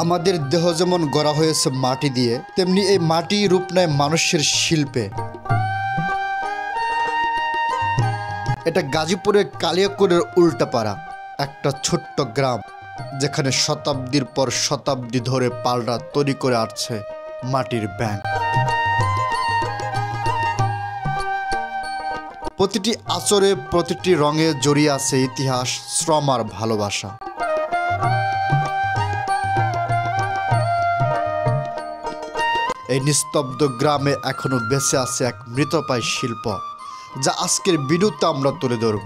আমাদের দেহ যেমন গড়া হয়েছে মাটি দিয়ে, তেমনি এই মাটি রূপ নেয় মানুষের শিল্পে। এটা গাজীপুরের কালিয়াকৈরের উল্টাপাড়া, একটা ছোট্ট গ্রাম যেখানে শতাব্দীর পর শতাব্দী ধরে পালরা তৈরি করে আসছে মাটির ব্যাংক। প্রতিটি আচরে, প্রতিটি রঙে জড়িয়ে আছে ইতিহাস, শ্রম আর ভালোবাসা। এই নিস্তব্ধ গ্রামে এখনো বেঁচে আছে এক মৃতপ্রায় শিল্প, যা আজকের ভিডিওতে আমরা তুলে ধরব।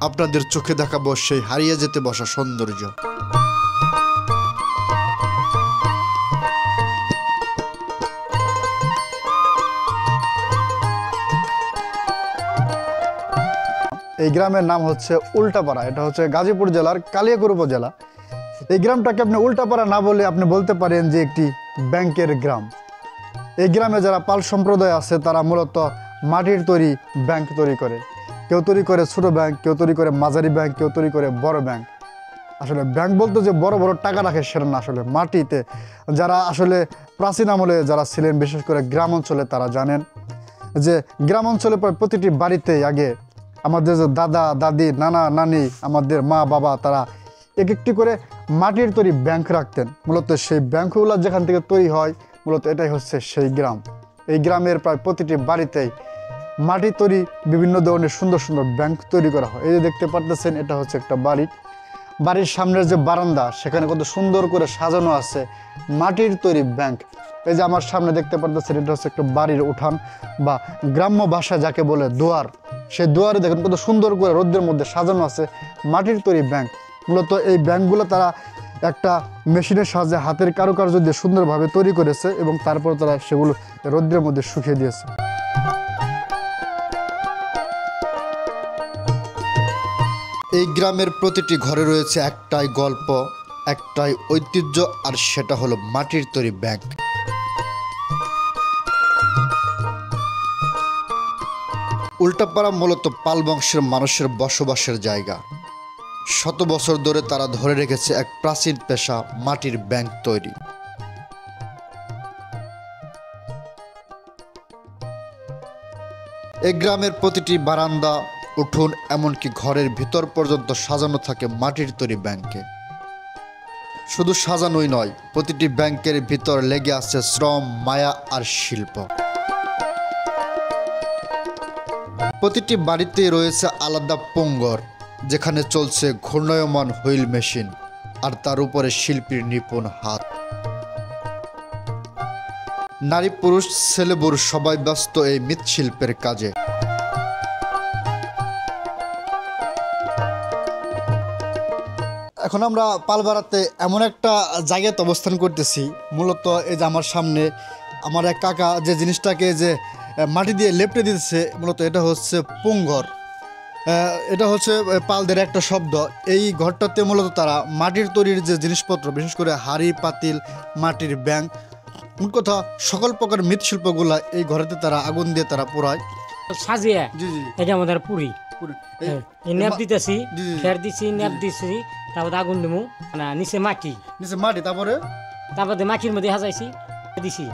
আপনাদের চোখে দেখাবো সেই হারিয়ে যেতে বসা সৌন্দর্য। এই গ্রামের নাম হচ্ছে উল্টাপাড়া। এটা হচ্ছে গাজীপুর জেলার কালিয়াকৈর উপজেলা। এই গ্রামটাকে আপনি উল্টাপাড়া না বলে আপনি বলতে পারেন যে একটি ব্যাংকের গ্রাম। এই গ্রামে যারা পাল সম্প্রদায় আছে তারা মূলত মাটির তৈরি ব্যাংক তৈরি করে। কেউ তৈরি করে ছোট ব্যাংক, কেউ তৈরি করে মাঝারি ব্যাংক, কেউ তৈরি করে বড় ব্যাংক। আসলে ব্যাংক বলতে যে বড় বড় টাকা রাখে সেটা না, আসলে মাটিতে যারা আসলে প্রাচীন আমলে যারা ছিলেন, বিশেষ করে গ্রাম অঞ্চলে, তারা জানেন যে গ্রাম অঞ্চলে প্রায় প্রতিটি বাড়িতেই আগে আমাদের যে দাদা দাদি, নানা নানি, আমাদের মা বাবা, তারা এক একটি করে মাটির তৈরি ব্যাংক রাখতেন। মূলত সেই ব্যাংকগুলো যেখান থেকে তৈরি হয়, মূলত এটাই হচ্ছে সেই গ্রাম। এই গ্রামের প্রায় প্রতিটি বাড়িতেই মাটির তৈরি বিভিন্ন ধরনের সুন্দর সুন্দর ব্যাংক তৈরি করা হয়। এই যে দেখতে পারতেছেন, এটা হচ্ছে একটা বাড়ি। বাড়ির সামনের যে বারান্দা, সেখানে কত সুন্দর করে সাজানো আছে মাটির তৈরি ব্যাংক। এই যে আমার সামনে দেখতে পারতেছেন, এটা হচ্ছে একটা বাড়ির উঠান বা গ্রাম্য ভাষা যাকে বলে দুয়ার। সেই দুয়ারে দেখেন কত সুন্দর করে রোদ্রের মধ্যে সাজানো আছে মাটির তৈরি ব্যাংক। মূলত এই ব্যাংকগুলো তারা একটা মেশিনের সাহায্যে হাতের কারুকার্য দিয়ে সুন্দরভাবে তৈরি করেছে এবং তারপর তারা সেগুলো রোদ্রের মধ্যে শুকিয়ে দিয়েছে। এই গ্রামের প্রতিটি ঘরে রয়েছে একটাই গল্প, একটাই ঐতিহ্য, আর সেটা হলো মাটির তৈরি ব্যাংক। উল্টাপাড়া মূলত পাল বংশের মানুষের বসবাসের জায়গা। শত বছর ধরে তারা ধরে রেখেছে এক প্রাচীন পেশা, মাটির ব্যাংক তৈরি। এই গ্রামের প্রতিটি বারান্দা, উঠোন, এমনকি ঘরের ভিতর পর্যন্ত সাজানো থাকে মাটির তৈরি ব্যাংকে। শুধু সাজানোই নয়, প্রতিটি ব্যাংকের ভিতর লেগে আছে শ্রম, মায়া আর শিল্প। প্রতিটি বাড়িতেই রয়েছে আলাদা পোঙ্গর, যেখানে চলছে ঘূর্ণায়মান হুইল মেশিন, আর তার উপরে শিল্পীর নিপুণ হাত। নারী পুরুষ ছেলেবুর সবাই ব্যস্ত এই মৃৎশিল্পের কাজে। এখন আমরা পালপাড়াতে এমন একটা জায়গাতে অবস্থান করতেছি, মূলত এই যে আমার সামনে আমার এক কাকা যে জিনিসটাকে যে মাটি দিয়ে লেপটে দিতেছে, মূলত এটা হচ্ছে পোঙ্গর। এটা হচ্ছে পালদের একটা শব্দ। এই ঘরটাতে মূলত তারা মাটির তৈরির যে জিনিসপত্র, বিশেষ করে হাঁড়ি পাতিল, মাটির ব্যাংক, মোট কথা সকল প্রকার মৃৎশিল্পগুলা এই ঘরেতে তারা আগুন দিয়ে তারা পোড়ায়, সাজিয়ে। জি জি এটা আমাদের পুরি নেপ দিতেছি, খের দিছি, নেপ দিছি, তারপর আগুন দিমু, নিচে মাটি, তারপরে মাটির মধ্যে হাজাইছি দিছি,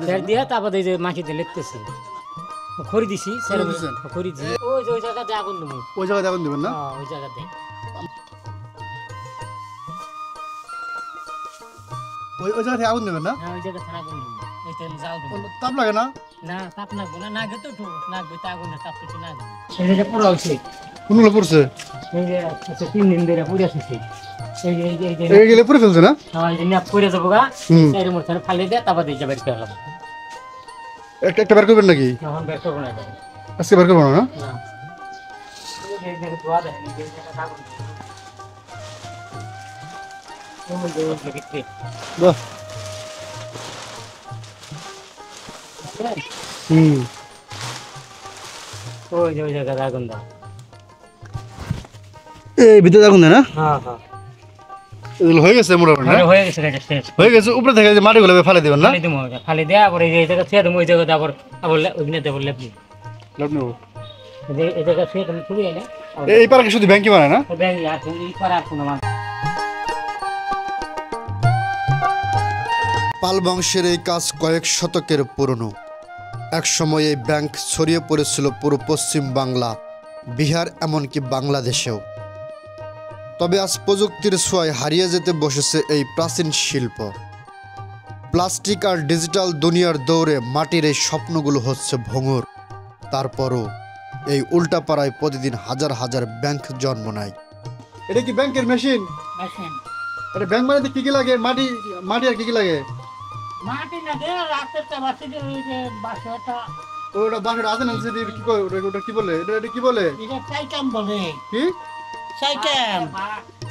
খের দিয়ে তারপরে এই যে মাটিতে লেপতেছি, খড়ি দিছি, খড়ি দিয়ে ওই জায়গাতে আগুন দিমু। ওই জায়গায় আগুন দেবেন না? ওই জায়গাতে ওই জায়গা থেকে আগুন দেবেন না? ওই জায়গাতে আগুন দিমু। তাপ লাগে না? না, তাপ লাগবে না, নাগে তো লাগবে, তা আগুনের তাপ কিছু লাগবে। এই যে পুরো হচ্ছে কোনগুলো পড়ছে? এই যে 3 দিন ধরে পুড়ে আছে। এই গেলে পুড়ে ফেলছে না? হ্যাঁ, এই যে নেপ পুড়ে যাবো গা, এর মধ্যে ফালে দিয়ে তারপর দিয়ে যাবে ফেলাম। একটা বের করবেন নাকি? তখন বের করবো না, আজকে বের করবো না? বাহ, ওই যে ওই জায়গাতে আগুন দাও। এই ভিতরে আগুন দেয় না? হ্যাঁ হ্যাঁ, এগুলো হয়ে গেছে মোটামুটি? হয়ে গেছে, কাজ শেষ হয়ে গেছে। উপরে থেকে যে মাটিগুলো ফালে দিবেন না? ফালে দিমু, ফালে দিয়ে আবার এই জায়গা ছেড়ে দেবো, ওই জায়গাতে আবার ওইখানে দেবো লেপনি। এই জায়গা ছেড়ে তুমি ছবি এনে এই পার্কে শুধু ব্যাংকই বানায় না? ব্যাংক আছে, এই পারে আর কোনো মানুষ। পাল বংশের এই কাজ কয়েক শতকের পুরনো। একসময় এই ব্যাংক ছড়িয়ে পড়েছিল পুরো পশ্চিম বাংলা, বিহার, এমনকি বাংলাদেশেও। তবে আজ প্রযুক্তির ছোঁয়ায় হারিয়ে যেতে বসেছে এই প্রাচীন শিল্প। প্লাস্টিক আর ডিজিটাল দুনিয়ার দৌড়ে মাটির এই স্বপ্নগুলো হচ্ছে ভঙ্গুর। তারপরও এই উল্টাপাড়ায় প্রতিদিন হাজার হাজার ব্যাংক জন্ম নেয়। এটা কি ব্যাংকের মেশিন? মেশিন এটা ব্যাংক বানাতে কি কি লাগে? মাটি মাটি আর কি কি লাগে? মাটি লাগে রাস্তাটা বাসি যে ওই যে বাসাটা ওটা বাসার আছে না, সেটা কি কয়? ওটা কি বলে? এটা কি বলে? এটা সাইকেল বলে। কি সাইকেল?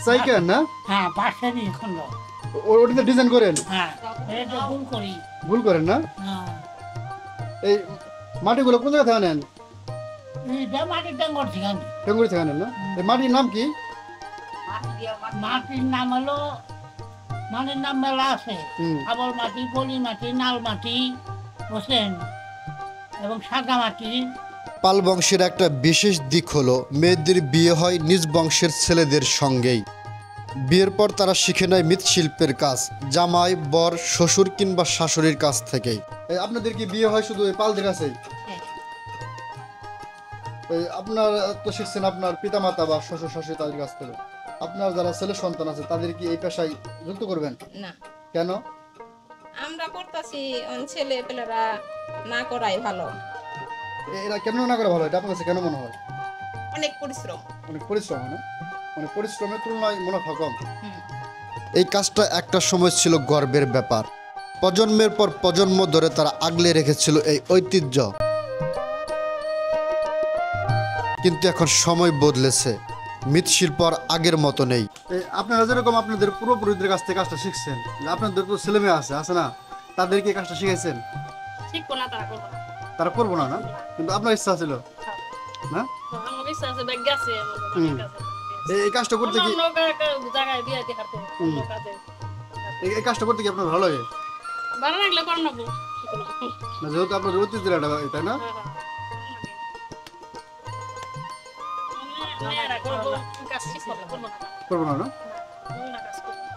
সাইকেল না? হ্যাঁ, বাসারই এখন। ওটাতে ডিজাইন করেন? হ্যাঁ, এটা ভুল করি। ভুল করেন না? হ্যাঁ, এই মাটিগুলো কোন জায়গা থেকে আনেন? এটা মাটির ডাঙ্গর থেকে আনি। টেঙ্গুরি থেকে আনেন না? এই মাটির নাম কি? মাটির নাম হলো, মাটির নাম মেলা আছে। হুম। আবল মাটি, পলি মাটি, নাল মাটি, বুঝছেন, এবং সাদা মাটি। পাল বংশের একটা বিশেষ দিক হলো মেয়েদের বিয়ে হয় নিজ বংশের ছেলেদের সঙ্গেই। বিয়ের পর তারা শিখে নেয় মৃৎশিল্পের কাজ, জামাই, বর, শ্বশুর কিংবা শাশুড়ির কাছ থেকেই। এই আপনাদের কি বিয়ে হয় শুধু এই পালদের কাছেই? এই আপনার তো শিখছেন আপনার পিতামাতা বা শ্বশুর শাশুড়ি তাদের কাছ থেকে। আপনার যারা ছেলে সন্তান আছে তাদের কি এই পেশায় যুক্ত করবেন? না, কেন? আমরা করতেছি, ছেলে পেলেরা না করাই ভালো। এরা কেমন না করে ভালো? এটা আপনার কাছে কেন মনে হয়? অনেক পরিশ্রম। অনেক পরিশ্রম হয় না? মানে পরিশ্রমের তুলনায় মুনাফা কম। হুম। এই কাজটা একটা সময় ছিল গর্বের ব্যাপার। প্রজন্মের পর প্রজন্ম ধরে তারা আগলে রেখেছিল এই ঐতিহ্য। কিন্তু এখন সময় বদলেছে, মৃৎশিল্প আর আগের মতো নেই। আপনারা যেরকম আপনাদের পূর্বপুরুষদের কাছ থেকে কাজটা শিখছেন, আপনাদের তো ছেলে মেয়ে আছে না? তাদেরকে এই কাজটা শিখাইছেন? শিখবো না, তারা করবো না। তারা করবো না না? কিন্তু আপনার ইচ্ছা ছিল না? আমার ইচ্ছা আছে, ব্যাগ গেছে, আমার হুম। অনেক আছে। এই কাজটা করতে কি, অন্য জায়গায় বিয়ে দেখাতে, অন্য কাজে। এই কাজটা করতে কি আপনার ভালো লাগে ভালো লাগলে কর না গো, শিখো না। না? যেহেতু আপনাদের ঐতিহ্যের একটা, তাই না? হ্যাঁ, হ্যাঁ। মেয়েরা করবো, কাজ শিখবো না, করবো না। করবো না না? না, কাজ করবো না।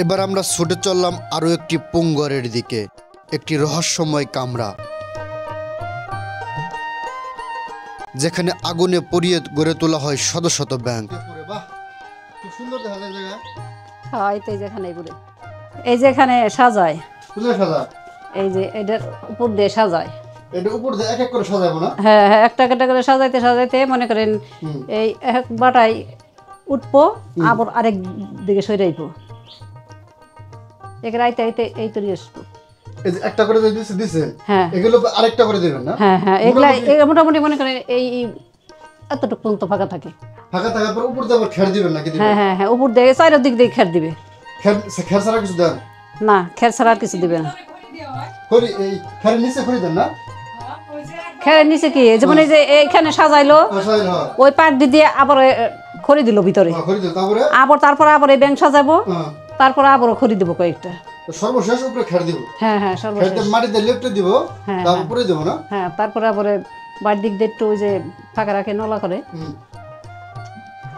এবার আমরা ছুটে চললাম আরও একটি পুঙ্গরের দিকে, একটি রহস্যময় কামরা, যেখানে আগুনে পুড়িয়ে গড়ে তোলা হয় শত শত ব্যাংক। বাহ, খুব সুন্দর দেখা যায় জায়গা। হয় তো যেখানে ঘুরে এই যেখানে সাজায়, সুন্দর সাজা। এই যে এটার উপর দিয়ে সাজায়। এটা উপর দিয়ে এক এক করে সাজাবো না? হ্যাঁ হ্যাঁ, একটা একটা করে সাজাইতে সাজাইতে মনে করেন হুম। এই এক বাটাই উঠবো, আবার আরেক দিকে সরাইবো, এক রাইতে আইতে এই তৈরি আসবো। এই যে একটা করে যে দিছে, হ্যাঁ এগুলো আরেকটা করে দিবেন না? হ্যাঁ হ্যাঁ, এগুলা মোটামুটি মনে করেন এই এতটুকু পর্যন্ত ফাঁকা থাকে। ফাঁকা থাকার পর উপর দিয়ে আবার খের দিবেন নাকি? হ্যাঁ হ্যাঁ হ্যাঁ, উপর দিয়ে চারিদিক দিয়ে খের দিবে। খের ছাড়া কিছু দেন না, খের ছাড়া আর কিছু দিবে না। খড়ি, এই খেরের নিচে খড়ি দেন না? খেরের নিচে কি, যেমন এই যে এইখানে সাজাইলো, সাজাইল, হ্যাঁ। ওই পাট দিয়ে আবার খড়ি দিল ভিতরে, খড়ি দেন, তারপরে তারপর আবার এই ব্যাংক সাজাবো, হ্যাঁ, তারপর আবারও খড়ি দেবো কয়েকটা। তো সর্বশেষ উপরে খের দিব। হ্যাঁ হ্যাঁ, খেরতে সর্বশেষ। মাটিতে লেপটে দিব, হ্যাঁ, তারপরে দেবো না? হ্যাঁ, তারপরে আবার বাড়ির দিক দিয়ে একটু ওই যে ফাঁকা রাখে নলা করে, হুম।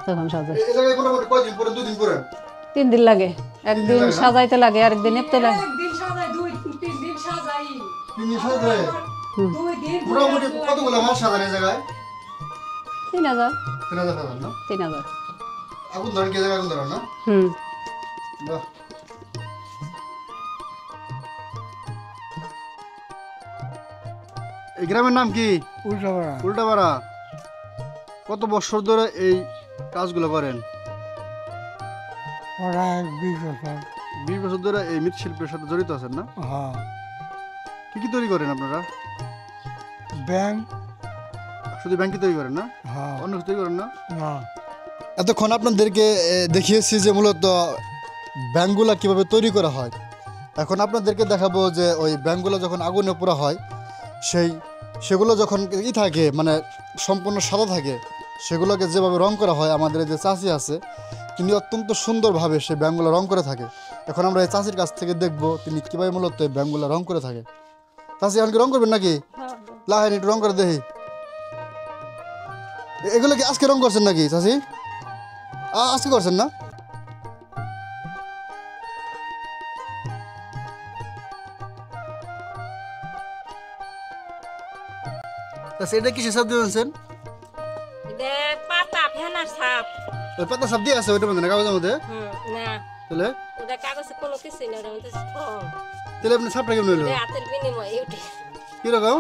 তখন সাজায়। এই জায়গায় মোটামুটি কয়দিন পরে? 2 দিন পরে? 3 দিন লাগে, একদিন লাগে না? সাজাইতে লাগে, আরেকদিন নেপতে লাগে। 3 দিন সাজায়? মোটামুটি কতগুলো মাল সাজান এই জায়গায়? 3000 3000 সাজান না? 3000। আগুন ধরেন কি জায়গায়? আগুন ধরেন না? হুম। বাহ। এই গ্রামের নাম কি? উল্টাপাড়া। উল্টাপাড়া। কত বছর ধরে এই কাজগুলো করেন? ওরা 20 বছর। 20 বছর ধরে এই মৃৎশিল্পের সাথে জড়িত আছেন না? হ্যাঁ, কি কি তৈরি করেন আপনারা? ব্যাংক। শুধু ব্যাংকে তৈরি করেন না? হ্যাঁ, অন্য কিছু তৈরি করেন না? না। এতক্ষণ আপনাদেরকে দেখিয়েছি যে মূলত ব্যাংকগুলো কিভাবে তৈরি করা হয়। এখন আপনাদেরকে দেখাবো যে ওই ব্যাংকগুলো যখন আগুনে পোড়া হয়, সেগুলো যখন থাকে মানে সম্পূর্ণ সাদা থাকে, সেগুলোকে যেভাবে রং করা হয়, আমাদের যে চাষি আছে তিনি অত্যন্ত সুন্দরভাবে সেই ব্যাংকগুলো রং করে থাকে। এখন আমরা এই চাষির কাছ থেকে দেখব তিনি কীভাবে মূলত এই ব্যাংকগুলো রং করে থাকে। চাষি এখন কি রং করবেন নাকি? লাহেন একটু রং করে দেখি। এগুলো কি আজকে রং করছেন নাকি চাষি? আজকে করছেন না? আচ্ছা এটা কিসের সাপ দিয়েছেন? এটা পাতা ফেনার সাপ। ওই পাতা সাপ দিয়ে আছে ওইটার মধ্যে না কাগজের মধ্যে? না তাহলে ওটা কাগজে কোনো কিছুই না, ওটার মধ্যে ফর্ম। তাহলে আপনি সাপটা কেমন হইলো? এটা হাতের বিনিময়ে ওটা। কিরকম?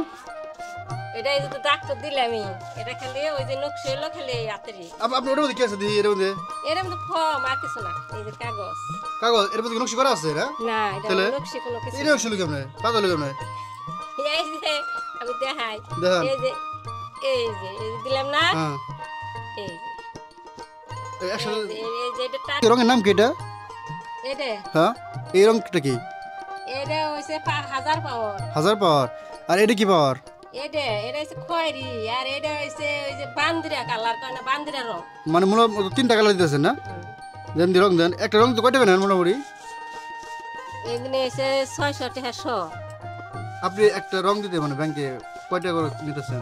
এটা এই যে তো ডাক্তার দিলে আমি, এটা খালি ওই যে নকশি হলো খালি এই হাতেরই। আপনি ওটার মধ্যে কি আছে দিই এর মধ্যে? এর মধ্যে ফর্ম আর কিছু না, এই যে কাগজ। কাগজ এর মধ্যে কি নকশি করা আছে না? না এটা তাহলে? নকশি কোনো কিছু এই না। নকশি কেমন? পাতা হলো কেমন? এই যে আমি দেখাই, দেখান। এই যে দিলাম না, হ্যাঁ এই যে এই একসাথে এই যে এটা এই রঙের নাম কি এটা? এটা হ্যাঁ এই রংটা কি? এটা হইছে 5000 পাওয়ার। 1000 পাওয়ার। আর এটা কি পাওয়ার? এটা হইছে খয়েরি, আর এটা হইছে ওই যে বান্দিরা কালার কয় না, বান্দিরা রং। মানে মূলত 3টা কালার দিতেছেন না? দেন দি রং দেন। একটা রং তো কয় টাকা নেন মোটামুটি? এখানে হইছে 600 টাকা শ। আপনি একটা রং দিতে মানে ব্যাংকে কয় টাকা করে নিতেছেন?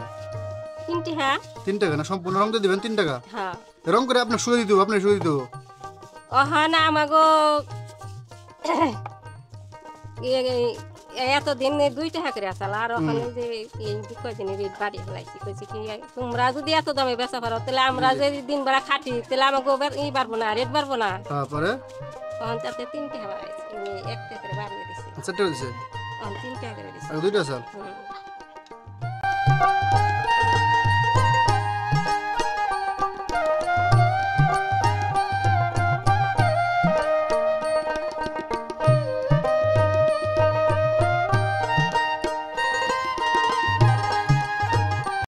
3 টাকা। 3 টাকা না? সম্পূর্ণ রং দিয়ে দিবেন 3 টাকা? হ্যাঁ রং করে আপনার শুয়ে দিতে হবে, আপনার শুয়ে দিতে হবে। ওখানে আমাগো এতদিন 2 টাকা করে আসল, আর ওখানে যে এই কয়দিন রেট বাড়িয়ে ফেলাইছি, কইছি কি তোমরা যদি এত দামে বেচা পারো তাহলে আমরা যে দিন বেলা খাটি তাহলে আমাকে বাড়বো না, রেট বাড়বো না। তারপরে তখন তাতে 3 টাকা বাড়াইছি, 1 টাকা করে বাড়িয়ে দিছি, 4 টাকা দিছে তখন 3 টাকা করে দিছি। আর 2টা আছে। হুম।